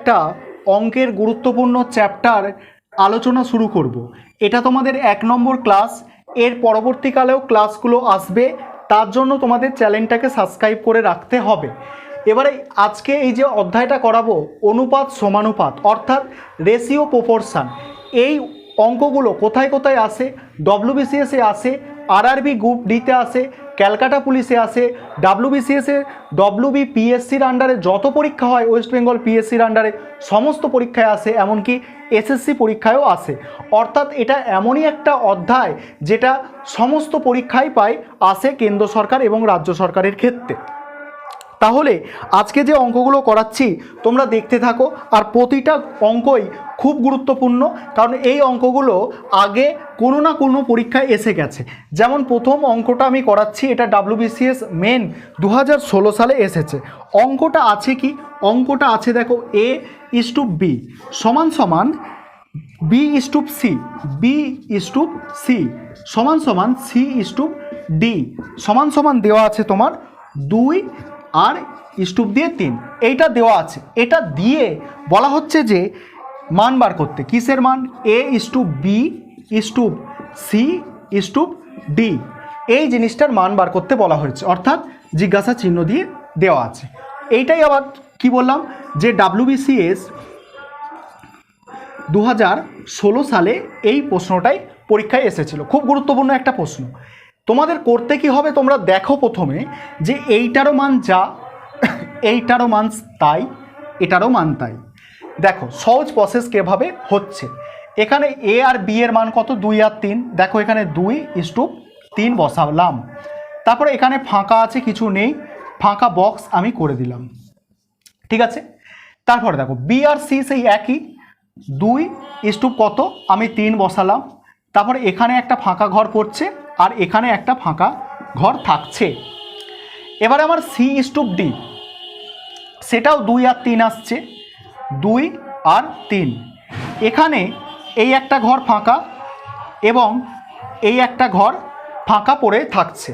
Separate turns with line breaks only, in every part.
একটা অঙ্কের গুরুত্বপূর্ণ চ্যাপ্টার আলোচনা শুরু করব। এটা তোমাদের 1 নম্বর ক্লাস। এর পরবর্তীকালেও ক্লাসগুলো আসবে, তার জন্য তোমাদের চ্যানেলটাকে সাবস্ক্রাইব করে রাখতে হবে। এবারে আজকে এই যে অধ্যায়টা করাবো, অনুপাত সমানুপাত অর্থাৎ রেশিও প্রপোর্শন, এই অঙ্কগুলো কোথায় কোথায় আসে? ডব্লিউবিসিএসে আসে, আরআরবি গ্রুপ ডিতে আসে, ক্যালকাটা পুলিশে আসে, ডাব্লিউবিসিএসে, ডব্লিউবিপিএসসির আন্ডারে যত পরীক্ষা হয় ওয়েস্ট বেঙ্গল পিএসসির আন্ডারে সমস্ত পরীক্ষায় আসে, এমনকি এসএসসি পরীক্ষায়ও আসে। অর্থাৎ এটা এমনই একটা অধ্যায় যেটা সমস্ত পরীক্ষায় আসে কেন্দ্র সরকার এবং রাজ্য সরকারের ক্ষেত্রে। তাহলে আজকে যে অঙ্কগুলো করাচ্ছি তোমরা দেখতে থাকো, আর প্রতিটা অঙ্কই খুব গুরুত্বপূর্ণ, কারণ এই অঙ্কগুলো আগে কোনো না কোনো পরীক্ষায় এসে গেছে। যেমন প্রথম অঙ্কটা আমি করাচ্ছি, এটা ডাব্লিউবিসিএস মেন 2016 সালে এসেছে। অঙ্কটা আছে কি? অঙ্কটা আছে দেখো, A/B সমান সমান B/C, B/C সমান সমান C/D সমান সমান দেওয়া আছে তোমার 2 আর স্টুপ দিয়ে 3, এইটা দেওয়া আছে। এটা দিয়ে বলা হচ্ছে যে মান বার করতে, কিসের মান? A/B/C/D এই জিনিসটার মান বার করতে বলা হয়েছে, অর্থাৎ জিজ্ঞাসা চিহ্ন দিয়ে দেওয়া আছে। এইটাই আবার কি বললাম যে ডাব্লিউবিসিএস 2016 সালে এই প্রশ্নটাই পরীক্ষায় এসেছিল। খুব গুরুত্বপূর্ণ একটা প্রশ্ন। তোমাদের করতে কি হবে, তোমরা দেখো প্রথমে যে এইটারও মান যা, এইটারও মান তাই, এটারও মান তাই। দেখো সহজ প্রসেস কীভাবে হচ্ছে। এখানে এ আর বি এর মান কত? 2 আর 3। দেখো এখানে 2/3 বসালাম। তারপরে এখানে ফাঁকা আছে, কিছু নেই, ফাঁকা বক্স আমি করে দিলাম, ঠিক আছে। তারপরে দেখো বি আর সি সেই একই, 2 কত? আমি 3 বসালাম। তারপরে এখানে একটা ফাঁকা ঘর পড়ছে আর এখানে একটা ফাঁকা ঘর থাকছে। এবারে আমার C/D সেটাও 2 আর 3 আসছে, 2 আর 3। এখানে এই একটা ঘর ফাঁকা এবং এই একটা ঘর ফাঁকা পড়ে থাকছে।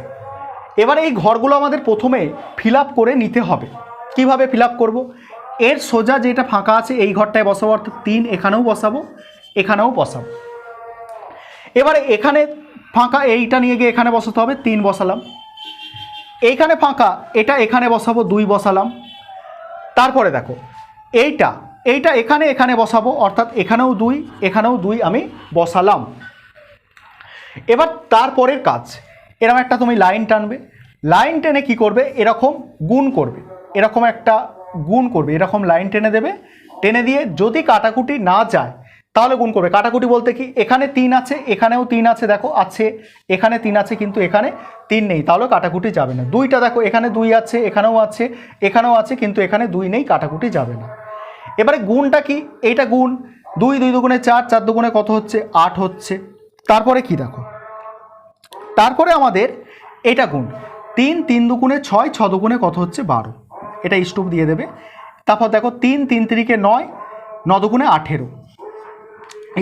এবার এই ঘরগুলো আমাদের প্রথমে ফিল আপ করে নিতে হবে। কিভাবে ফিল আপ করবো? এর সোজা যেটা ফাঁকা আছে এই ঘরটায় বসাবো, অর্থাৎ 3 এখানেও বসাবো, এখানেও বসাবো। এবারে এখানে ফাঁকা, এইটা নিয়ে গিয়ে এখানে বসাতে হবে, 3 বসালাম। এইখানে ফাঁকা, এটা এখানে বসাবো, 2 বসালাম। তারপরে দেখো এইটা এখানে বসাবো, অর্থাৎ এখানেও 2, এখানেও 2 আমি বসালাম। এবার তারপরের কাজ, এরকম একটা তুমি লাইন টানবে, লাইন টেনে কি করবে? এরকম গুণ করবে, এরকম একটা গুণ করবে, এরকম লাইন টেনে দেবে। টেনে দিয়ে যদি কাটাকুটি না যায় তাহলে গুণ করবে। কাটাকুটি বলতে কি, এখানে 3 আছে, এখানেও 3 আছে, দেখো আছে, এখানে 3 আছে কিন্তু এখানে 3 নেই, তাহলে কাটাকুটি যাবে না। 2টা দেখো, এখানে 2 আছে, এখানেও আছে, এখানেও আছে, কিন্তু এখানে 2 নেই, কাটাকুটি যাবে না। এবারে গুণটা কি? এইটা গুণ, 2 2 দুগুণে 4, 4 দুগুণে কত হচ্ছে? 8 হচ্ছে। তারপরে কি দেখো, তারপরে আমাদের এটা গুণ, 3 3 দুগুণে 6, 6 দুগুণে কত হচ্ছে? 12। এটা স্টুপ দিয়ে দেবে। তারপর দেখো 3 3 3 9, 9 দুগুণে 18,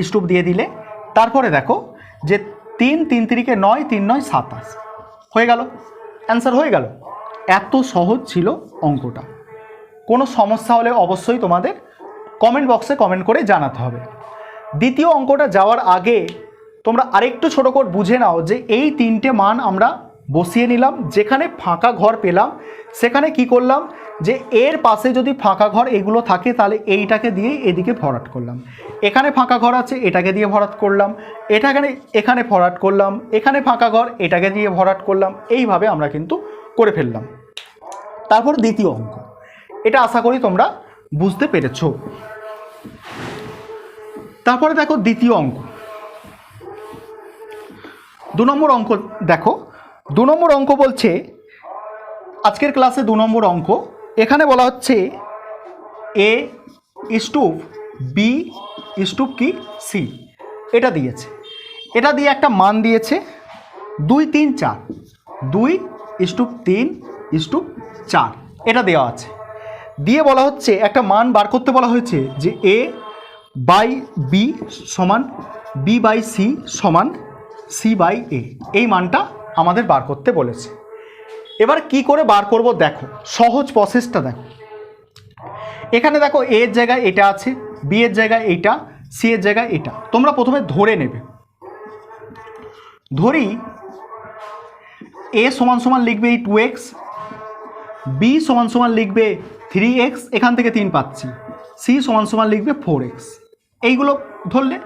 স্টুপ দিয়ে দিলে। তারপরে দেখো যে 3 3 3 9, 3 9 27 হয়ে গেল, অ্যান্সার হয়ে গেল। এত সহজ ছিল অঙ্কটা। কোনো সমস্যা হলে অবশ্যই তোমাদের কমেন্ট বক্সে কমেন্ট করে জানাতে হবে। দ্বিতীয় অঙ্কটা যাওয়ার আগে তোমরা আরেকটু ছোটো করে বুঝে নাও যে এই 3টে মান আমরা বসিয়ে নিলাম। যেখানে ফাঁকা ঘর পেলাম সেখানে কি করলাম, যে এর পাশে যদি ফাঁকা ঘর এগুলো থাকে তাহলে এইটাকে দিয়েই এদিকে ভরাট করলাম। এখানে ফাঁকা ঘর আছে, এটাকে দিয়ে ভরাট করলাম, এখানে ভরাট করলাম, এখানে ফাঁকা ঘর, এটাকে দিয়ে ভরাট করলাম। এইভাবে আমরা কিন্তু করে ফেললাম। তারপর দ্বিতীয় অঙ্ক, এটা আশা করি তোমরা বুঝতে পেরেছ। তারপরে দেখো দ্বিতীয় অঙ্ক, 2 নম্বর অঙ্ক দেখো। 2 নম্বর অঙ্ক বলছে, আজকের ক্লাসে 2 নম্বর অঙ্ক, এখানে বলা হচ্ছে A/B/কি C এটা দিয়েছে। এটা দিয়ে একটা মান দিয়েছে 2 3 4, 2/3/4 এটা দেওয়া আছে। দিয়ে বলা হচ্ছে একটা মান বার করতে বলা হয়েছে যে A/B সমান B/C সমান C/A, এই মানটা আমাদের বার করতে বলেছে। এবার কি করে বার করব দেখো, সহজ প্রসেসটা দেখো। এখানে দেখো এ এর জায়গায় এটা আছে, বি এর জায়গায় এইটা, সি এর জায়গায় এটা। তোমরা প্রথমে ধরে নেবে, ধরি এ সমান সমান লিখবে এই 2x, বি সমান সমান লিখবে 3x, এখান থেকে 3 পাচ্ছি, সি সমান সমান লিখবে 4x। এইগুলো ধরলে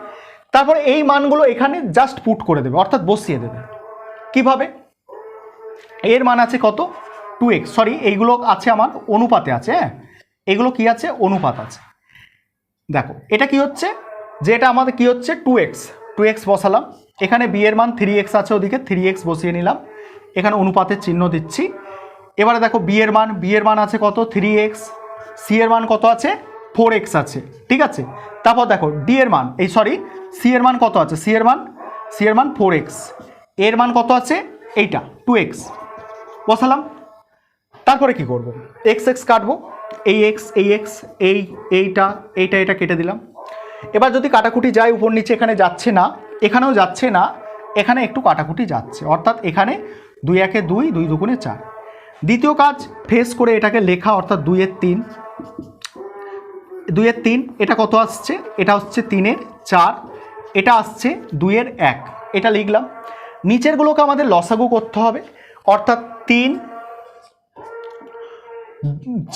তারপরে এই মানগুলো এখানে জাস্ট পুট করে দেবে, অর্থাৎ বসিয়ে দেবে। কিভাবে? এর মান আছে কত? 2x, সরি এইগুলো আছে আমার অনুপাতে আছে, হ্যাঁ এগুলো কি আছে? অনুপাত আছে। দেখো এটা কি হচ্ছে, যে এটা আমাদের কি হচ্ছে 2x বসালাম, এখানে বি এর মান 3x আছে, ওদিকে 3x বসিয়ে নিলাম, এখানে অনুপাতের চিহ্ন দিচ্ছি। এবারে দেখো বি এর মান আছে কত? 3x, সি এর মান কত আছে? 4x আছে, ঠিক আছে। তারপর দেখো ডি এর মান, সি এর মান কত আছে? সি এর মান 4x, এর মান কত আছে? এইটা 2x বসালাম। তারপরে কি করব? x কাটবো, এই x এইটা কেটে দিলাম। এবার যদি কাটাকুটি যায় উপর নিচে, এখানে যাচ্ছে না, এখানেও যাচ্ছে না, এখানে একটু কাটাকুটি যাচ্ছে, অর্থাৎ এখানে 2 একে 2, 2 দুগুণে 4। দ্বিতীয় কাজ ফেস করে এটাকে লেখা, অর্থাৎ 2 এর 3, এটা কত আসছে? এটা হচ্ছে 3 এর 4, এটা আসছে 2 এর 1, এটা লিখলাম। নিচেরগুলোকে আমাদের লসাগু করতে হবে, অর্থাৎ 3,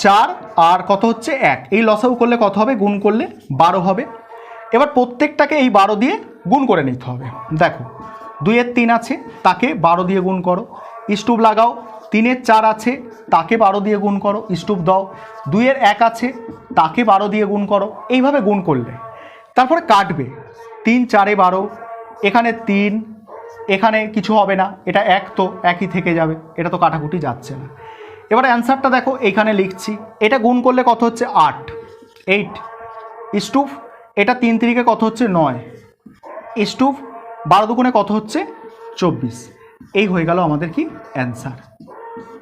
4 আর কত হচ্ছে 1, এই লসাগু করলে কত হবে? গুণ করলে 12 হবে। এবার প্রত্যেকটাকে এই 12 দিয়ে গুণ করে নিতে হবে। দেখো 2 এর 3 আছে, তাকে 12 দিয়ে গুণ করো, স্টুপ লাগাও। 3 এর 4 আছে, তাকে 12 দিয়ে গুণ করো, স্টুপ দাও। 2 এর 1 আছে, তাকে 12 দিয়ে গুণ করো। এইভাবে গুণ করলে তারপরে কাটবে, 3 4 12, এখানে 3, এখানে কিছু হবে না, এটা 1 তো একই থেকে যাবে, এটা তো কাটাকুটি যাচ্ছে না। এবারে অ্যান্সারটা দেখো এইখানে লিখছি, এটা গুণ করলে কত হচ্ছে? 8 স্টুপ, এটা 3 3 কত হচ্ছে? 9 স্টুপ, 12 দুগুণে কত হচ্ছে? 24। এই হয়ে গেল আমাদের কি অ্যান্সার।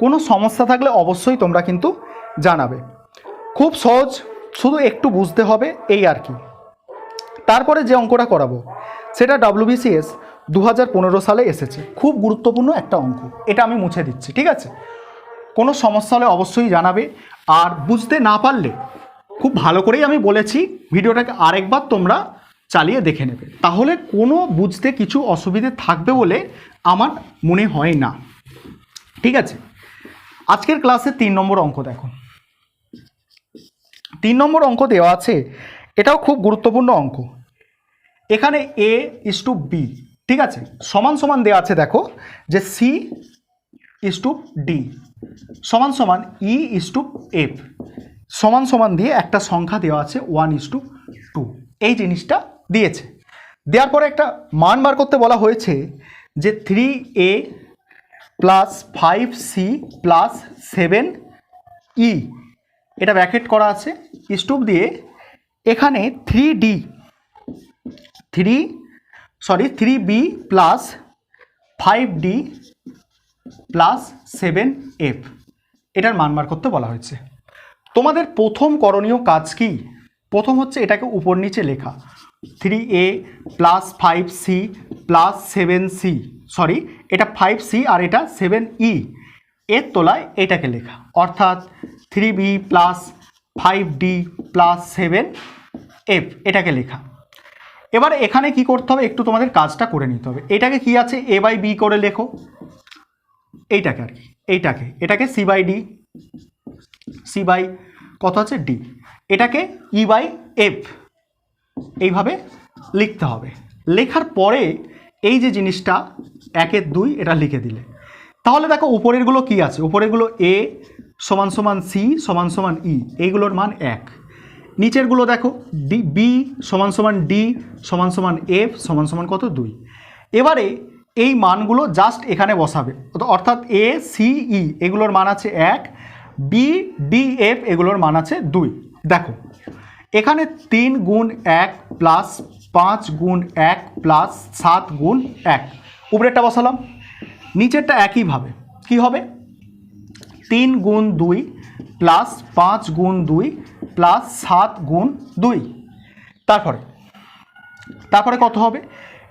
কোনো সমস্যা থাকলে অবশ্যই তোমরা কিন্তু জানাবে। খুব সহজ, শুধু একটু বুঝতে হবে এই আর কি। তারপরে যে অঙ্কটা করাবো সেটা WBCS 2015 সালে এসেছে, খুব গুরুত্বপূর্ণ একটা অঙ্ক, এটা আমি মুছে দিচ্ছি, ঠিক আছে? কোনো সমস্যা হলে অবশ্যই জানাবে, আর বুঝতে না পারলে খুব ভালো করেই আমি বলেছি, ভিডিওটাকে আরেকবার তোমরা চালিয়ে দেখে নেবে, তাহলে কোনো বুঝতে কিছু অসুবিধে থাকবে বলে আমার মনে হয় না, ঠিক আছে? আজকের ক্লাসে 3 নম্বর অঙ্ক দেখো, 3 নম্বর অঙ্ক দেওয়া আছে, এটাও খুব গুরুত্বপূর্ণ অঙ্ক। এখানে A/B, ঠিক আছে, সমান সমান দেওয়া আছে, দেখো যে C/D সমান সমান E/F সমান সমান দিয়ে একটা সংখ্যা দেওয়া আছে 1:2, এই জিনিসটা দিয়েছে। দেওয়ার পরে একটা মান বার করতে বলা হয়েছে যে 3A plus 5C plus 7E, এটা ব্র্যাকেট করা আছে স্টুপ দিয়ে। এখানে 3B plus 5D plus 7F, এটার মান বার করতে বলা হয়েছে। তোমাদের প্রথম করণীয় কাজ কি? প্রথম হচ্ছে এটাকে উপর নিচে লেখা, 3A plus 5C plus 7C, sorry এটা 5C আর এটা 7E, এর তলায় এটাকে লেখা, অর্থাৎ 3B plus 5D plus 7F, এটাকে লেখা। এবারে এখানে কি করতে হবে? একটু তোমাদের কাজটা করে নিতে হবে। এটাকে কি আছে? A/B করে লেখো, এইটাকে আর কি, এটাকে C বাই কত আছে? D, এটাকে E/F, এইভাবে লিখতে হবে। লেখার পরে এই যে জিনিসটা 1 2 এটা লিখে দিলে, তাহলে দেখো উপরেরগুলো কি আছে? উপরেরগুলো A সমান সমান C সমান সমান E, এইগুলোর মান 1। নিচেরগুলো দেখো B সমান সমান D সমান সমান F সমান সমান কত? 2। এবারে এই মানগুলো জাস্ট এখানে বসাবে, অর্থাৎ A C E এগুলোর মান আছে 1, B D F এগুলোর মান আছে 2। দেখো এখানে 3 গুণ 1 প্লাস 5 গুণ 1 প্লাস 7 গুণ 1, উপরেরটা বসালাম। নিচেরটা একইভাবে কি হবে? 3 গুণ 2 প্লাস 5 গুণ 2 প্লাস 7 গুণ 2। তারপরে কত হবে?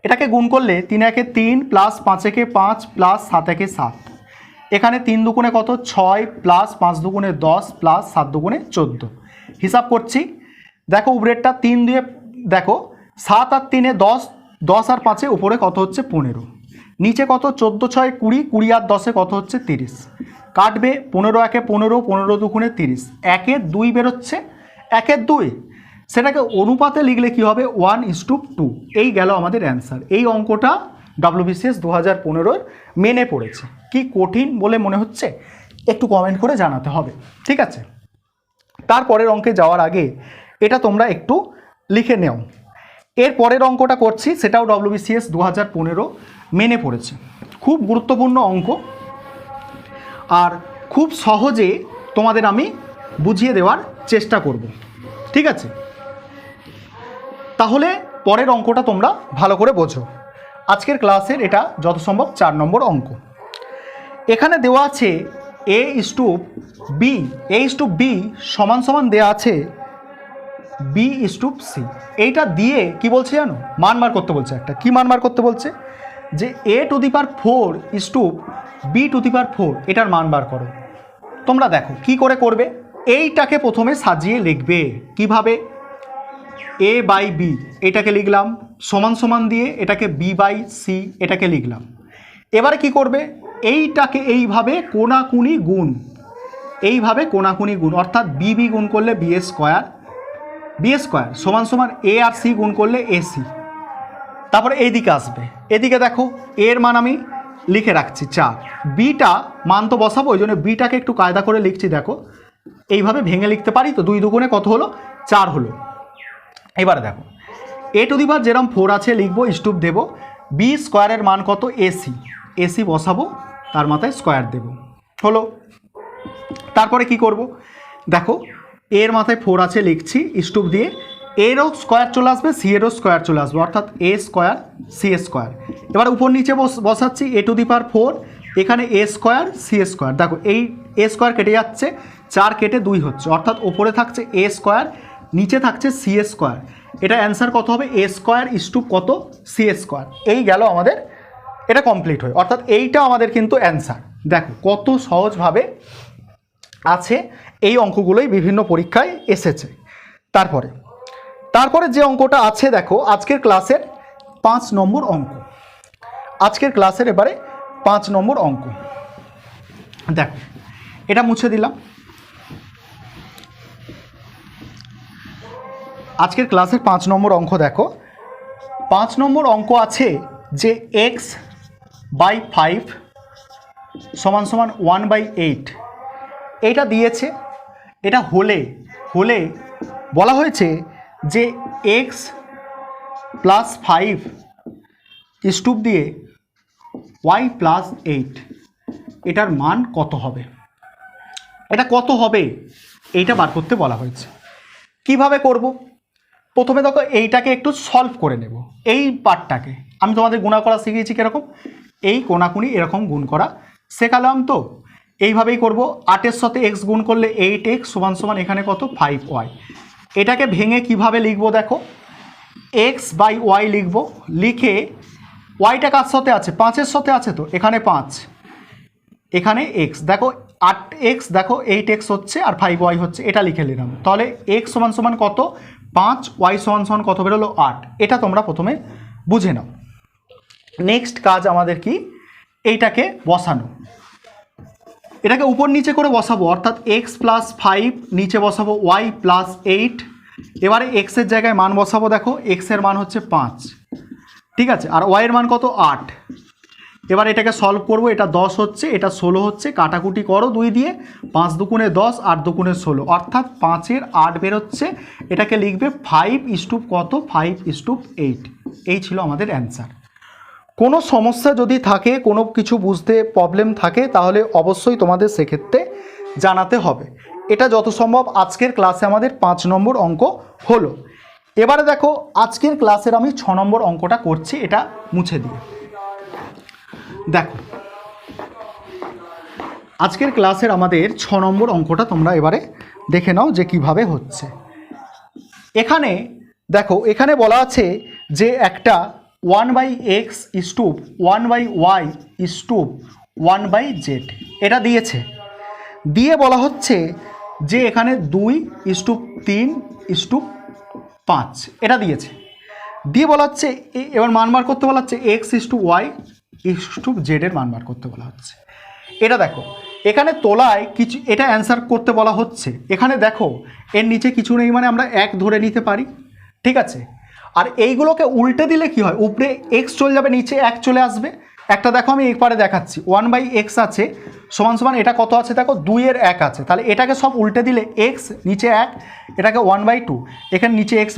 এটাকে গুণ করলে 3 একে 3 প্লাস 5 একে 5 প্লাস 7 একে 7, এখানে 3 দুগুণে কত? 6 প্লাস 5 দুগুণে 10 প্লাস 7 দুগুণে 14। হিসাব করছি, দেখো উপরেরটা 3 দিয়ে দেখো 7 আর 3 10, 10 আর 5 উপরে কত হচ্ছে 15, নিচে কত 14 6 20, 20 আর 10 কত হচ্ছে 30, কাটবে 15 একে 15, 15 দুগুণে 30, 1-এর 2 বেরোচ্ছে, 1-এর 2, সেটাকে অনুপাতে লিখলে কি হবে 1:2। এই গেল আমাদের অ্যান্সার। এই অঙ্কটা WBCS 2015 মেনে পড়েছে। কি কঠিন বলে মনে হচ্ছে একটু কমেন্ট করে জানাতে হবে, ঠিক আছে? তারপরের অঙ্কে যাওয়ার আগে এটা তোমরা একটু লিখে নেও। এর পরের অঙ্কটা করছি, সেটাও WBCS 2015 মেনে পড়েছে। খুব গুরুত্বপূর্ণ অঙ্ক আর খুব সহজে তোমাদের আমি বুঝিয়ে দেওয়ার চেষ্টা করব, ঠিক আছে? তাহলে পরের অঙ্কটা তোমরা ভালো করে বোঝো। আজকের ক্লাসের এটা যত সম্ভব 4 নম্বর অঙ্ক। এখানে দেওয়া আছে A:B সমান সমান দেওয়া আছে B:C। এইটা দিয়ে কি বলছে জানো, মান বার করতে বলছে। একটা কি মান বার করতে বলছে যে A⁴ B⁴, এটার মান বার করো। তোমরা দেখো কি করে করবে। এইটাকে প্রথমে সাজিয়ে লিখবে কিভাবে, A/B এটাকে লিখলাম সমান সমান দিয়ে, এটাকে B/C এটাকে লিখলাম। এবারে কি করবে, এইটাকে এইভাবে কোণাকুনি গুণ, অর্থাৎ BB গুণ করলে B² সমান সমান A আর C গুণ করলে AC। তারপরে এইদিকে আসবে, এদিকে দেখো এর মান আমি লিখে রাখছি 4, বিটা মান তো বসাবো, ওই জন্য বিটাকে একটু কায়দা করে লিখছি। দেখো এইভাবে ভেঙে লিখতে পারি তো, 2 দুগুণে কত হলো 4 হলো। এবারে দেখো A⁴ যেরকম 4 আছে লিখবো, স্টুপ দেব, B² মান কত AC বসাবো, তার মাথায় স্কোয়ার দেব, হলো। তারপরে কি করব, দেখো এর মাথায় 4 আছে লিখছি, স্টুপ দিয়ে এরও স্কোয়ার চলে আসবে, সি এরও স্কোয়ার চলে আসবে, অর্থাৎ A² C²। এবার উপর নিচে বসাচ্ছি A⁴, এখানে A² C²। দেখো এই A² কেটে যাচ্ছে, 4 কেটে 2 হচ্ছে, অর্থাৎ ওপরে থাকছে A², নিচে থাকছে C²। এটা অ্যান্সার কত হবে, A² স্টুপ কত C²। এই গেল আমাদের, এটা কমপ্লিট হয়, অর্থাৎ এইটা আমাদের কিন্তু অ্যান্সার। দেখো কত সহজভাবে আছে, এই অঙ্কগুলোই বিভিন্ন পরীক্ষায় এসেছে। তারপরে যে অঙ্কটা আছে দেখো, আজকের ক্লাসের 5 নম্বর অঙ্ক। এবারে 5 নম্বর অঙ্ক। দেখো এটা মুছে দিলাম। আজকের ক্লাসের 5 নম্বর অঙ্ক দেখো, 5 নম্বর অঙ্ক আছে যে x/5 সমান সমান 1/8 এটা দিয়েছে। এটা হলে বলা হয়েছে যে x+5 স্টুপ দিয়ে y+8 এটার মান কত হবে, এইটা বার করতে বলা হয়েছে। কিভাবে করব, প্রথমে দেখো এইটাকে একটু সলভ করে নেব। এই পার্টটাকে আমি তোমাদের গুণা করা শিখিয়েছি কীরকম, এই কোণাকুনি এরকম গুণ করা শেখালাম তো, এইভাবেই করব। 8-এর সাথে x গুণ করলে 8x সমান সমান এখানে কত 5y। এটাকে ভেঙে কিভাবে লিখবো, দেখো x/y লিখব, লিখে ওয়াইটা কার সাথে আছে 5-এর সাথে আছে, তো এখানে 5, এখানে x, দেখো 8x, দেখো 8x হচ্ছে আর 5y হচ্ছে, এটা লিখে নিলাম। তাহলে x সমান সমান কত 5, y সমান সমান কত বেরোলো 8। এটা তোমরা প্রথমে বুঝে নাও। নেক্সট কাজ আমাদের কি, এইটাকে বসানো। এটাকে উপর নিচে করে বসাবো, অর্থাৎ x+5 নিচে বসাবো y+8। এবারে x এর জায়গায় মান বসাবো, দেখো x এর মান হচ্ছে 5, ঠিক আছে, আর y এর মান কত 8। এবার এটাকে সলভ করব, এটা 10 হচ্ছে, এটা 16 হচ্ছে, কাটাকুটি করো 2 দিয়ে, 5 দুগুণে 10, 8 দুগুণে 16, অর্থাৎ 5-এর 8 বেরোচ্ছে। এটাকে লিখবে 5 কত 5:8। এই ছিল আমাদের অ্যান্সার। কোনো সমস্যা যদি থাকে, কোনো কিছু বুঝতে প্রবলেম থাকে, তাহলে অবশ্যই তোমাদের সেক্ষেত্রে জানাতে হবে। এটা যত সম্ভব আজকের ক্লাসে আমাদের 5 নম্বর অঙ্ক হলো। এবারে দেখো আজকের ক্লাসের আমি 6 নম্বর অঙ্কটা করছি, এটা মুছে দিয়ে। দেখো আজকের ক্লাসের আমাদের 6 নম্বর অঙ্কটা তোমরা এবারে দেখে নাও যে কিভাবে হচ্ছে। এখানে দেখো, এখানে বলা আছে যে একটা 1/x stoop 1/y stoop 1/z এটা দিয়েছে, দিয়ে বলা হচ্ছে যে এখানে 2:3:5 এটা দিয়েছে, দিয়ে বলা হচ্ছে এবার মান বার করতে বলা হচ্ছে x:y:z এর মান বার করতে বলা হচ্ছে। এটা দেখো এখানে তোলায় কিছু, এটা অ্যান্সার করতে বলা হচ্ছে, এখানে দেখো এর নিচে কিছু নেই মানে আমরা 1 ধরে নিতে পারি, ঠিক আছে। আর এইগুলোকে উল্টে দিলে কি হয়, উপরে x চলে যাবে, নিচে 1 চলে আসবে। একটা দেখো আমি একবারে দেখাচ্ছি, 1/x আছে সমান সমান এটা কত আছে দেখো 2 এর 1 আছে, তাহলে এটাকে সব উল্টে দিলে x নিচে 1, এটাকে 1/2, এখানে নিচে x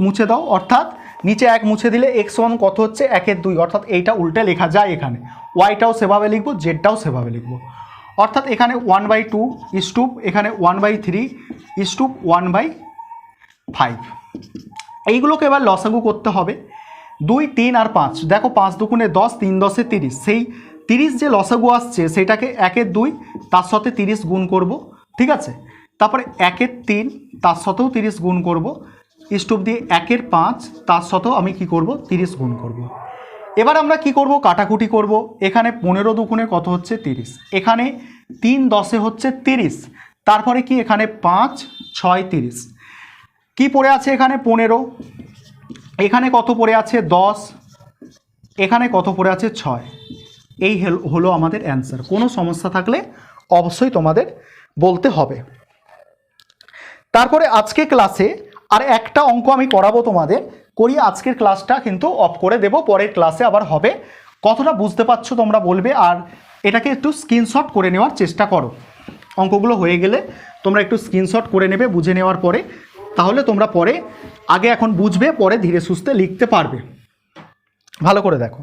মুছে দাও, অর্থাৎ নিচে 1 মুছে দিলে x সমান কত হচ্ছে 1/2, অর্থাৎ এইটা উল্টে লেখা যায়। এখানে ওয়াইটাও সেভাবে লিখবো, জেডটাও সেভাবে লিখবো, অর্থাৎ এখানে 1/2 এখানে 1/3 1/5। এইগুলোকে এবার লসাগু করতে হবে। 2, 3 আর 5, দেখো 5 দুগুণে 10, 3 10 30, সেই 30 যে লসাগু আসছে সেটাকে 1/2 তার সাথে 30 গুণ করব, ঠিক আছে। তারপরে 1/3 তার সাথেও 30 গুণ করব, স্টুপ দিয়ে 1/5 তার সাথেও আমি কি করব 30 গুণ করব। এবার আমরা কি করব, কাটাকুটি করব। এখানে 15 দুগুণে কত হচ্ছে 30, এখানে 3 10 হচ্ছে 30, তারপরে কি এখানে 5 6 30, কি পড়ে আছে এখানে 15, এখানে কত পড়ে আছে 10, এখানে কত পড়ে আছে 6। এই হলো আমাদের অ্যান্সার। কোনো সমস্যা থাকলে অবশ্যই তোমাদের বলতে হবে। তারপরে আজকে ক্লাসে আর একটা অঙ্ক আমি করাবো তোমাদের, করি আজকের ক্লাসটা কিন্তু অফ করে দেব, পরের ক্লাসে আবার হবে। কতটা বুঝতে পারছো তোমরা বলবে, আর এটাকে একটু স্ক্রিনশট করে নেওয়ার চেষ্টা করো। অঙ্কগুলো হয়ে গেলে তোমরা একটু স্ক্রিনশট করে নেবে বুঝে নেওয়ার পরে, তাহলে তোমরা পরে আগে এখন বুঝবে, পরে ধীরে সুস্থে লিখতে পারবে। ভালো করে দেখো,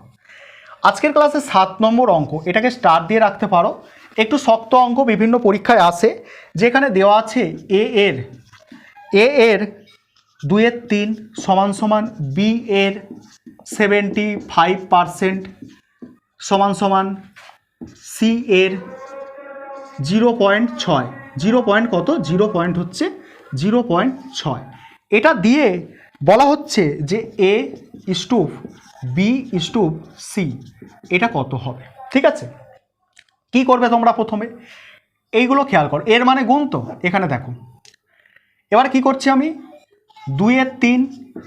আজকের ক্লাসে 7 নম্বর অঙ্ক, এটাকে স্টার দিয়ে রাখতে পারো। একটু শক্ত অঙ্ক, বিভিন্ন পরীক্ষায় আসে, যেখানে দেওয়া আছে এ এর 2/3 সমান সমান বি এর 75% সমান সমান সি এর 0.6, 0 কত 0 হচ্ছে 0.6। এটা দিয়ে বলা হচ্ছে যে এ স্টুপ বি স্টুপ সি এটা কত হবে, ঠিক আছে। কি করবে তোমরা প্রথমে এইগুলো খেয়াল করো, এর মানে গুণ তো এখানে দেখো। এবার কি করছি আমি 2/3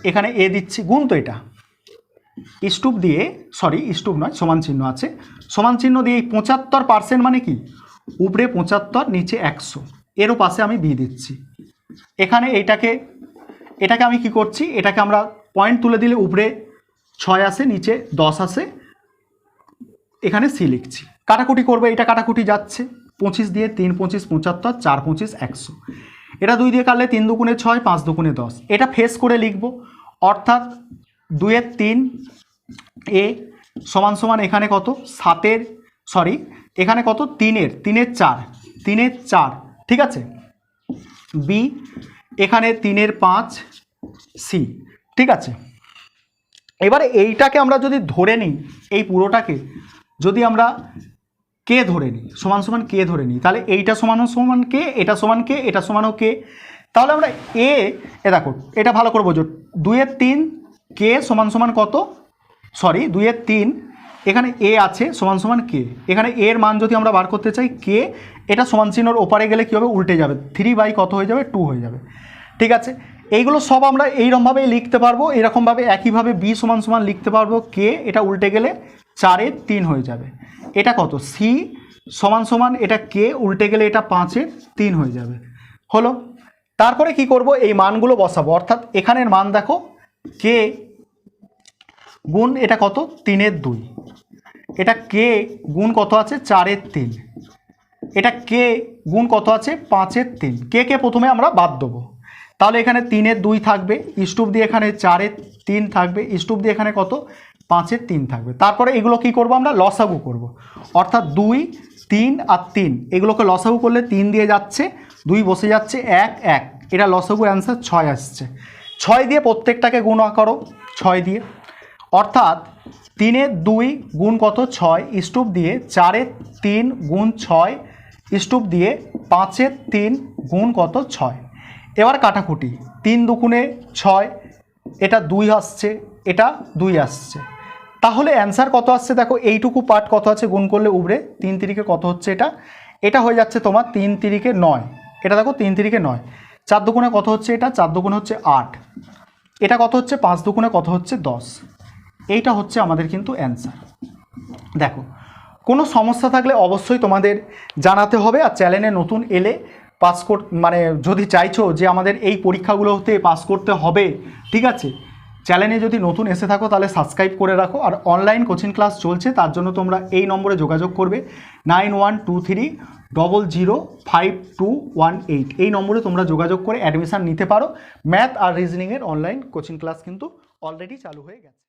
এখানে এ দিচ্ছি, গুণ তো এটা, স্টুপ দিয়ে স্টুপ নয় সমান চিহ্ন আছে, সমান চিহ্ন দিয়ে 75% মানে কি উপরে 75 নিচে 100, এরও পাশে আমি বি দিচ্ছি। এখানে এটাকে আমি কি করছি, এটাকে আমরা পয়েন্ট তুলে দিলে উপরে 6 আসে নিচে 10 আসে, এখানে সি লিখছি। কাটাকুটি করবে, এটা কাটাকুটি যাচ্ছে, 25 দিয়ে 3 25 75, 4 25 100, এটা 2 দিয়ে কাটলে 3 দুগুণে 6 5 দুগুণে 10, এটা ফেস করে লিখব, অর্থাৎ 2/3 এ সমান সমান এখানে কত 7 এখানে কত 3 এর 4, ঠিক আছে। বি এখানে 3 5 সি, ঠিক আছে। এবারে এইটাকে আমরা যদি ধরে নিই, এই পুরোটাকে যদি আমরা কে ধরে নিই, সমান সমান কে ধরে নিই, তাহলে এইটা সমান সমান কে, এটা সমান কে, এটা সমানও কে, তাহলে আমরা এ দেখো এটা ভালো করে বোঝো, 2/3 কে সমান সমান কত 2/3 এখানে এ আছে সমান সমান কে, এখানে এর মান যদি আমরা বার করতে চাই কে, এটা সমান চিহ্নর ওপারে গেলে কী হবে উল্টে যাবে, 3 কত হয়ে যাবে 2 হয়ে যাবে, ঠিক আছে। এইগুলো সব আমরা এইরকমভাবেই লিখতে পারবো, এরকমভাবে একইভাবে বি সমান সমান লিখতে পারবো, কে এটা উল্টে গেলে 4/3 হয়ে যাবে, এটা কত সি সমান সমান এটা কে উল্টে গেলে এটা 5/3 হয়ে যাবে, হলো। তারপরে কি করব, এই মানগুলো বসাবো, অর্থাৎ এখানের মান দেখো কে গুণ এটা কত 3/2, এটা কে গুণ কত আছে 4/3, এটা কে গুণ কত আছে 5/3, কে প্রথমে আমরা বাদ দেবো, তাহলে এখানে 3/2 থাকবে, স্টুপ দিয়ে এখানে 4/3 থাকবে, স্টুপ দিয়ে এখানে কত 5/3 থাকবে। তারপরে এগুলো কি করব আমরা লসাগু করব, অর্থাৎ 2 3 আর 3 এগুলোকে লসাগু করলে 3 দিয়ে যাচ্ছে 2 বসে যাচ্ছে 1 1, এটা লসাগু অ্যান্সার 6 আসছে। 6 দিয়ে প্রত্যেকটাকে গুণ করো 6 দিয়ে, অর্থাৎ 3/2 গুণ কত 6, স্টুপ দিয়ে 4/3 গুণ 6, স্টুপ দিয়ে 5/3 গুণ কত 6। এবার কাটাকুটি 3 দুগুণে 6, এটা 2 আসছে, এটা 2 আসছে, তাহলে অ্যান্সার কত আসছে দেখো, এইটুকু পার্ট কত আছে গুণ করলে উপরে 3 তিরিকে কত হচ্ছে, এটা হয়ে যাচ্ছে তোমার 3 তিরিকে 9, এটা দেখো 3 3 9, 4 দুগুণে কত হচ্ছে, এটা 4 দুগুণে হচ্ছে 8, এটা কত হচ্ছে 5 দুগুণে কত হচ্ছে 10। এইটা হচ্ছে আমাদের কিন্তু অ্যান্সার। দেখো কোনো সমস্যা থাকলে অবশ্যই তোমাদের জানাতে হবে, আর চ্যানেলে নতুন এলে পাস মানে যদি চাইছো যে আমাদের এই পরীক্ষাগুলোতে পাস করতে হবে, ঠিক আছে, চ্যানেলে যদি নতুন এসে থাকো তাহলে সাবস্ক্রাইব করে রাখো। আর অনলাইন কোচিং ক্লাস চলছে, তার জন্য তোমরা এই নম্বরে যোগাযোগ করবে 9123005218, এই নম্বরে তোমরা যোগাযোগ করে অ্যাডমিশান নিতে পারো। ম্যাথ আর রিজনিংয়ের অনলাইন কোচিং ক্লাস কিন্তু অলরেডি চালু হয়ে গেছে।